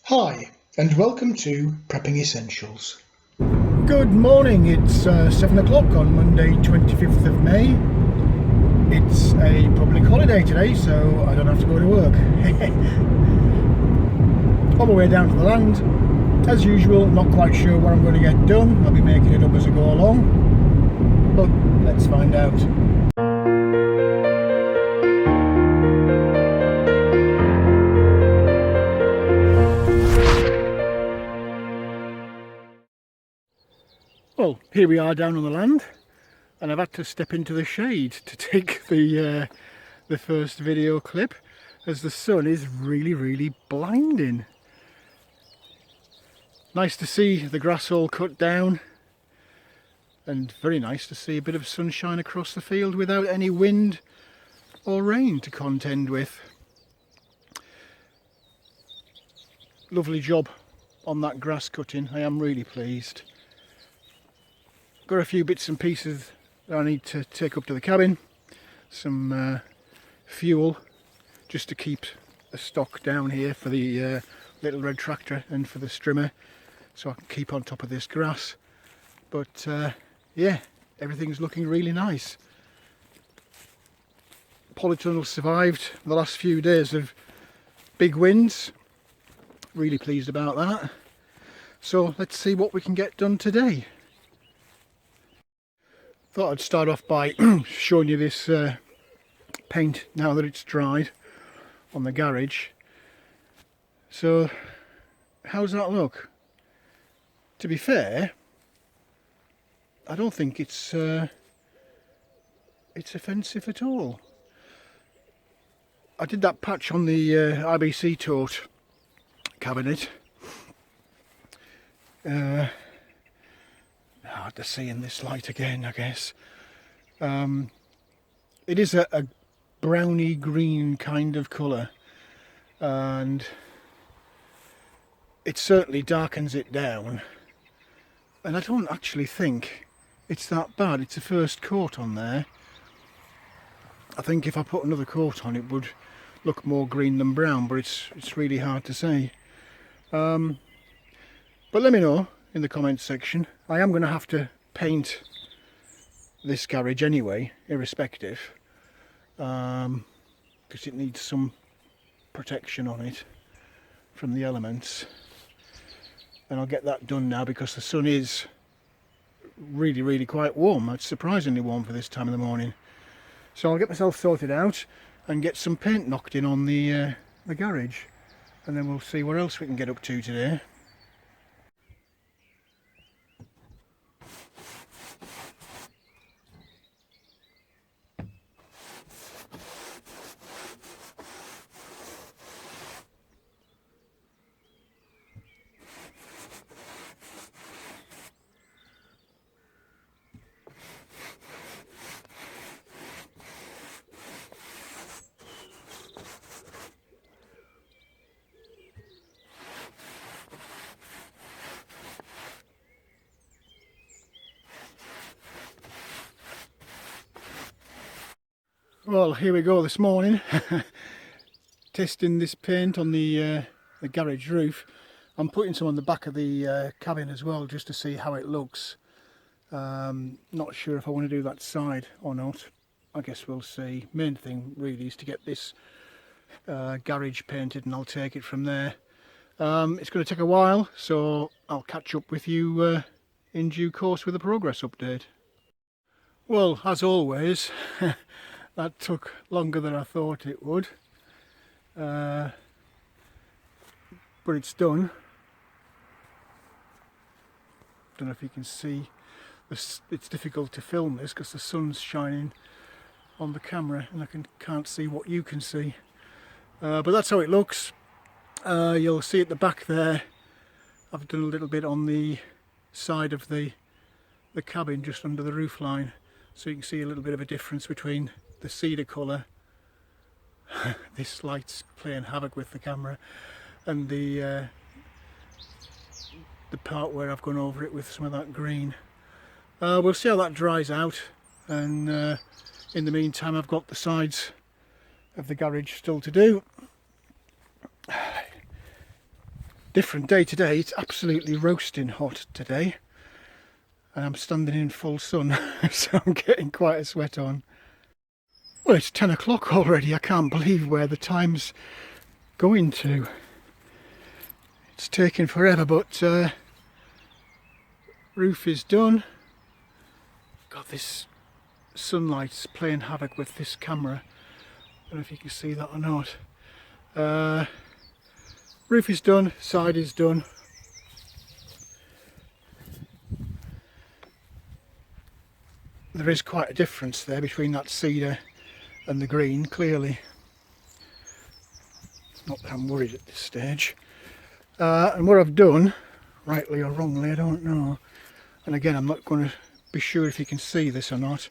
Hi, and welcome to Prepping Essentials. Good morning, it's 7 o'clock on Monday 25th of May. It's a public holiday today, so I don't have to go to work. On my way down to the land, as usual, not quite sure what I'm going to get done. I'll be making it up as I go along, but let's find out. Well, here we are down on the land, and I've had to step into the shade to take the first video clip, as the sun is really blinding. Nice to see the grass all cut down, and very nice to see a bit of sunshine across the field without any wind or rain to contend with. Lovely job on that grass cutting, I am really pleased. Got a few bits and pieces that I need to take up to the cabin. Some fuel just to keep the stock down here for the little red tractor and for the strimmer, so I can keep on top of this grass. But yeah, everything's looking really nice. Polytunnel survived the last few days of big winds. Really pleased about that. So let's see what we can get done today. Thought I'd start off by showing you this paint now that it's dried on the garage. So how's that look? To be fair, I don't think it's offensive at all. I did that patch on the IBC tote cabinet. Hard to see in this light again, I guess. It is a browny green kind of colour, and it certainly darkens it down, and I don't actually think it's that bad. It's a first coat on there. I think if I put another coat on it would look more green than brown, but it's really hard to say. But let me know in the comments section. I am going to have to paint this garage anyway, irrespective, because it needs some protection on it from the elements, and I'll get that done now because the sun is really quite warm. It's surprisingly warm for this time of the morning, so I'll get myself sorted out and get some paint knocked in on the garage, and then we'll see what else we can get up to today. Well, here we go this morning, testing this paint on the garage roof. I'm putting some on the back of the cabin as well, just to see how it looks. Not sure if I want to do that side or not. I guess we'll see. Main thing really is to get this garage painted, and I'll take it from there. It's going to take a while, so I'll catch up with you in due course with a progress update. Well, as always, that took longer than I thought it would, but it's done. Don't know if you can see, it's difficult to film this because the sun's shining on the camera and I can't see what you can see, but that's how it looks. You'll see at the back there, I've done a little bit on the side of the cabin just under the roof line, so you can see a little bit of a difference between the cedar colour this light's playing havoc with the camera, and the part where I've gone over it with some of that green. We'll see how that dries out, and in the meantime I've got the sides of the garage still to do. Different day today. It's absolutely roasting hot today. And I'm standing in full sun, so I'm getting quite a sweat on. Well, it's 10 o'clock already. I can't believe where the time's going to. It's taking forever, but roof is done. God, this sunlight's playing havoc with this camera. I don't know if you can see that or not. Roof is done, side is done. There is quite a difference there between that cedar and the green, clearly. Not that I'm worried at this stage. And what I've done, rightly or wrongly, I don't know. And again, I'm not going to be sure if you can see this or not,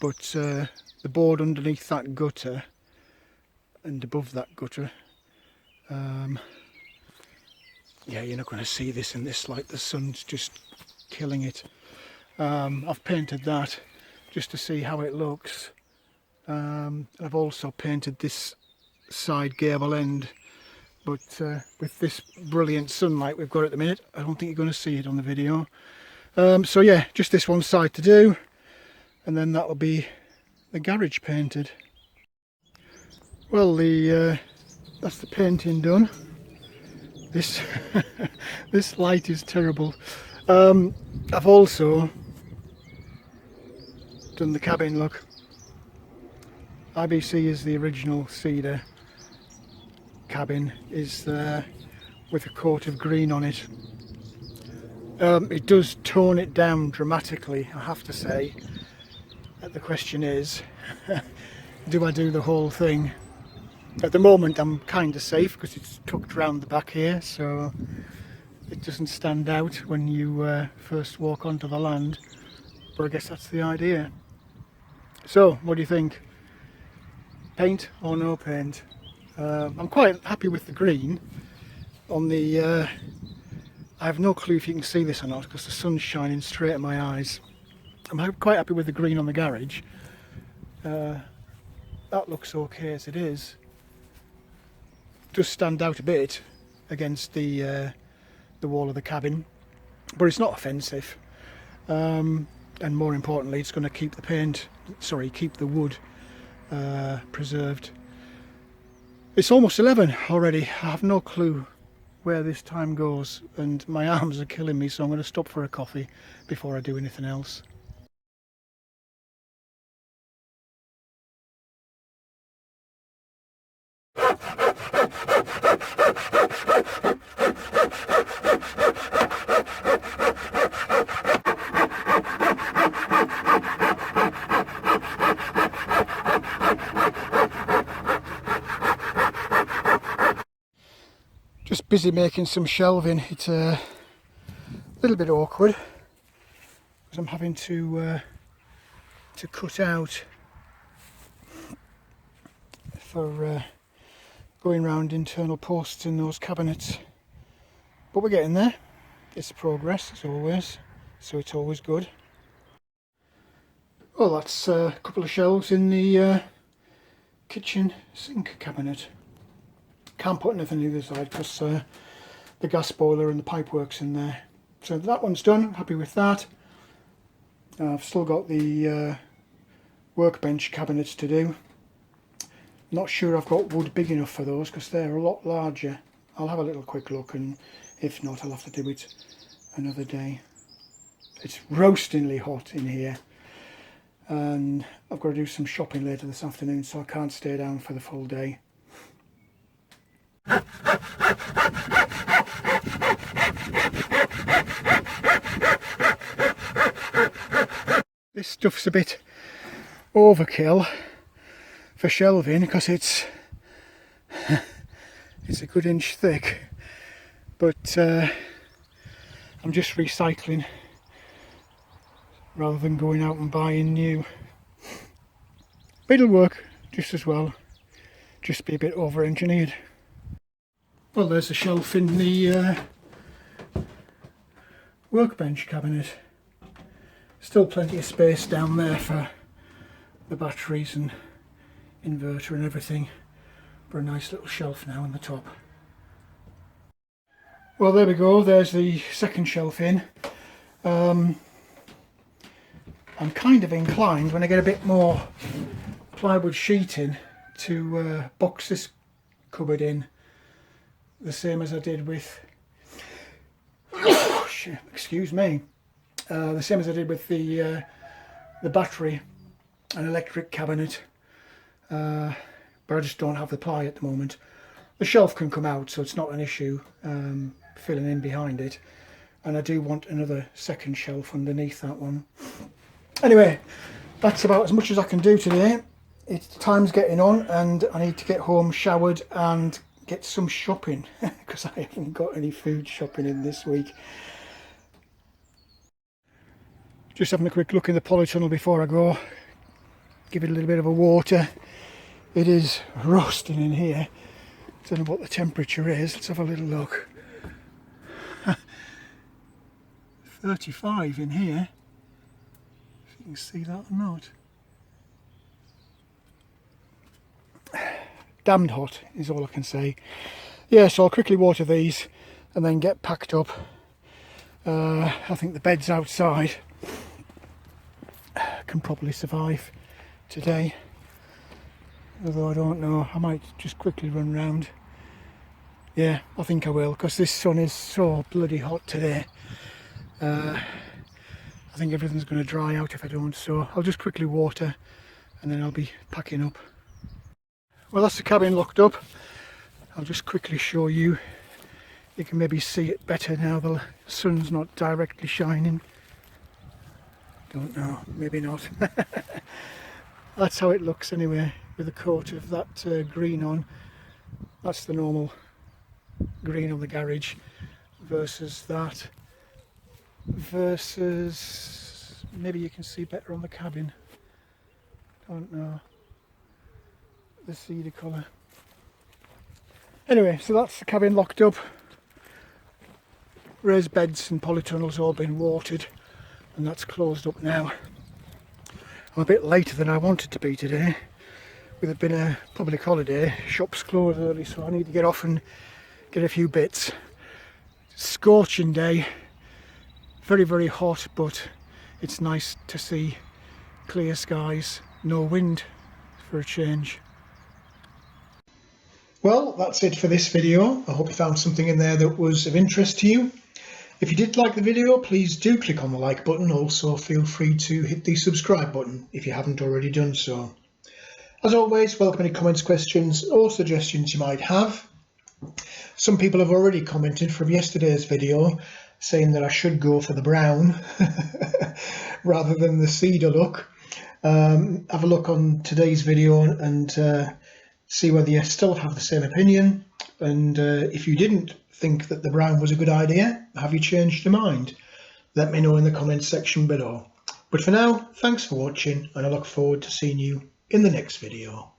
but the board underneath that gutter and above that gutter, yeah, you're not going to see this in this light. The sun's just killing it. I've painted that just to see how it looks. I've also painted this side gable end, but with this brilliant sunlight we've got at the minute, I don't think you're going to see it on the video. So yeah, just this one side to do, and then that'll be the garage painted. Well, that's the painting done. This this light is terrible. I've also done the cabin look. IBC is the original cedar cabin, is there with a coat of green on it. It does tone it down dramatically, I have to say. The question is, do I do the whole thing? At the moment I'm kind of safe because it's tucked round the back here, so it doesn't stand out when you first walk onto the land, but I guess that's the idea. So, what do you think? Paint or no paint? I'm quite happy with the green on the... I have no clue if you can see this or not because the sun's shining straight at my eyes. I'm quite happy with the green on the garage. That looks okay as it is. Does stand out a bit against the wall of the cabin, but it's not offensive. And more importantly, it's going to keep keep the wood preserved. It's almost 11 already. I have no clue where this time goes, and my arms are killing me, so I'm going to stop for a coffee before I do anything else. Just busy making some shelving. It's a little bit awkward because I'm having to cut out for going round internal posts in those cabinets, but we're getting there. It's progress as always, so it's always good. Well, that's a couple of shelves in the kitchen sink cabinet. Can't put anything on the other side because the gas boiler and the pipework's in there. So that one's done, happy with that. I've still got the workbench cabinets to do. Not sure I've got wood big enough for those because they're a lot larger. I'll have a little quick look, and if not, I'll have to do it another day. It's roastingly hot in here, and I've got to do some shopping later this afternoon, so I can't stay down for the full day. This stuff's a bit overkill for shelving because it's a good inch thick, but I'm just recycling rather than going out and buying new. But it'll work just as well, just be a bit over engineered. Well, there's a shelf in the workbench cabinet. Still plenty of space down there for the batteries and inverter and everything, but a nice little shelf now on the top. Well, there we go, there's the second shelf in. I'm kind of inclined, when I get a bit more plywood sheeting, to box this cupboard in the same as I did with excuse me, the same as I did with the battery and electric cabinet, but I just don't have the ply at the moment. The shelf can come out, so it's not an issue filling in behind it, and I do want another second shelf underneath that one. Anyway, that's about as much as I can do today. It's time's getting on and I need to get home, showered and get some shopping because I haven't got any food shopping in this week. Just having a quick look in the polytunnel before I go. Give it a little bit of a water. It is roasting in here. Don't know what the temperature is. Let's have a little look. 35 in here. If you can see that or not. Damned hot is all I can say. Yeah, so I'll quickly water these and then get packed up. I think the bed's outside. Can probably survive today, although I don't know, I might just quickly run round. Yeah, I think I will, because this sun is so bloody hot today. I think everything's going to dry out if I don't, so I'll just quickly water and then I'll be packing up. Well, that's the cabin locked up. I'll just quickly show you. You can maybe see it better now the sun's not directly shining. Don't know, maybe not. That's how it looks anyway, with a coat of that green on. That's the normal green on the garage versus that, versus maybe you can see better on the cabin. Don't know, the cedar colour. Anyway, so that's the cabin locked up. Raised beds and polytunnels all been watered, and that's closed up now. I'm a bit later than I wanted to be today. With it being a public holiday, shops close early, so I need to get off and get a few bits. Scorching day, very, very hot, but it's nice to see clear skies, no wind for a change. Well, that's it for this video. I hope you found something in there that was of interest to you. If you did like the video, please do click on the like button. Also, feel free to hit the subscribe button if you haven't already done so. As always, welcome any comments, questions or suggestions you might have. Some people have already commented from yesterday's video saying that I should go for the brown rather than the cedar look. Have a look on today's video and see whether you still have the same opinion, and if you didn't think that the brown was a good idea, have you changed your mind? Let me know in the comments section below. But for now, thanks for watching, and I look forward to seeing you in the next video.